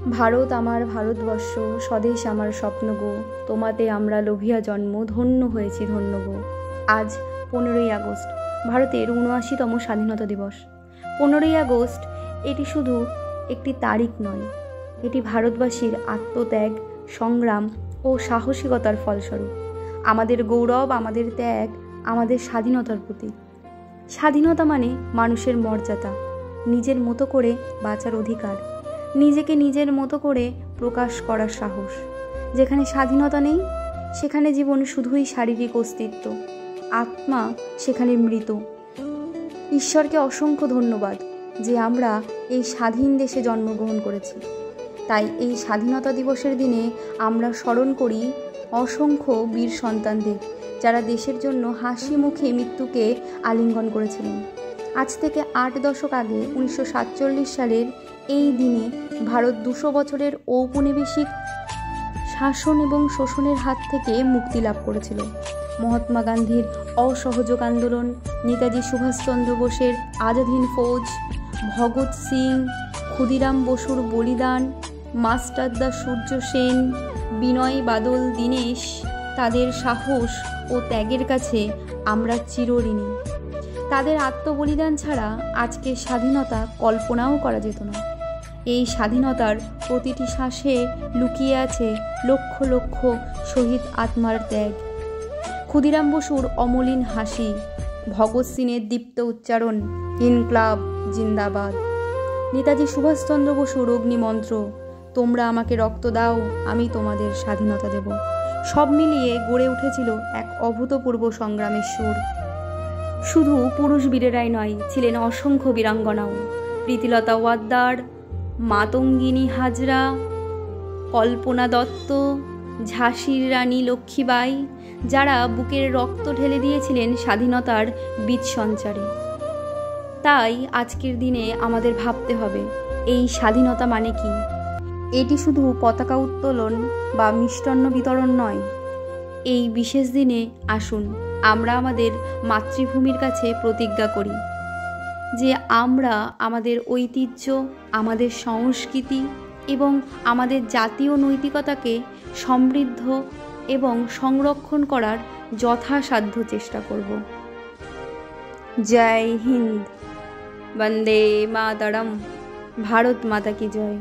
ভারত আমার ভারতবর্ষ, স্বদেশ আমার স্বপ্ন গো, তোমাতে আমরা লোভিয়া জন্ম, ধন্য হয়েছি ধন্য গো। আজ 15ই আগস্ট, ভারতের ৭৯তম স্বাধীনতা দিবস। 15ই আগস্ট এটি শুধু একটি তারিখ নয়, এটি ভারতবাসীর আত্মত্যাগ, সংগ্রাম ও সাহসিকতার ফলস্বরূপ। আমাদের গৌরব, আমাদের ত্যাগ, আমাদের স্বাধীনতার প্রতীক। স্বাধীনতা মানে মানুষের মর্যাদা, নিজের মতো করে বাঁচার অধিকার, নিজেকে নিজের মতো করে প্রকাশ করার সাহস। যেখানে স্বাধীনতা নেই সেখানে জীবন শুধুই শারীরিক অস্তিত্ব, আত্মা সেখানে মৃত। ঈশ্বরকে অসংখ্য ধন্যবাদ যে আমরা এই স্বাধীন দেশে জন্মগ্রহণ করেছি। তাই এই স্বাধীনতা দিবসের দিনে আমরা স্মরণ করি অসংখ্য বীর সন্তানদের, যারা দেশের জন্য হাসি মুখে মৃত্যুকে আলিঙ্গন করেছিলেন। আজ থেকে 8 দশক আগে 1947 সালের এই দিনে ভারত 200 বছরের ঔপনিবেশিক শাসন এবং শোষণের হাত থেকে মুক্তি লাভ করেছিল। মহাত্মা গান্ধীর অসহযোগ আন্দোলন, নেতাজি সুভাষচন্দ্র বোসের আজাদ হিন্দ ফৌজ, ভগৎ সিং, ক্ষুদিরাম বসুর বলিদান, মাস্টারদা সূর্য সেন, বিনয় বাদল দীনেশ, তাদের সাহস ও ত্যাগের কাছে আমরা চিরঋণী। তাদের আত্মবলিদান ছাড়া আজকের স্বাধীনতা কল্পনাও করা যেত না। এই স্বাধীনতার প্রতিটি শ্বাসে লুকিয়ে আছে লক্ষ লক্ষ শহীদ আত্মার ত্যাগ। ক্ষুদিরাম বসুর অমলিন হাসি, ভগৎ সিংয়ের দীপ্ত উচ্চারণ, ইনকলাব জিন্দাবাদ। নেতাজি সুভাষচন্দ্র বসুর অগ্নিমন্ত্র, তোমরা আমাকে রক্ত দাও, আমি তোমাদের স্বাধীনতা দেব। সব মিলিয়ে গড়ে উঠেছিল এক অভূতপূর্ব সংগ্রামের সুর। শুধু পুরুষ বীরেরাই নয়, ছিলেন অসংখ্য বীরাঙ্গনাও। প্রীতিলতা ওয়াদ্দার, মাতঙ্গিনী হাজরা, কল্পনা দত্ত, ঝাঁসির রানী লক্ষ্মীবাই, যারা বুকের রক্ত ঢেলে দিয়েছিলেন স্বাধীনতার বীজ সঞ্চারে। তাই আজকের দিনে আমাদের ভাবতে হবে, এই স্বাধীনতা মানে কি? এটি শুধু পতাকা উত্তোলন বা মিষ্টান্ন বিতরণ নয়। এই বিশেষ দিনে আসুন আমরা আমাদের মাতৃভূমির কাছে প্রতিজ্ঞা করি যে আমরা আমাদের ঐতিহ্য, আমাদের সংস্কৃতি এবং আমাদের জাতীয় নৈতিকতাকে সমৃদ্ধ এবং সংরক্ষণ করার যথাসাধ্য চেষ্টা করব। জয় হিন্দ, বন্দে মাতরম, ভারত মাতা কি জয়।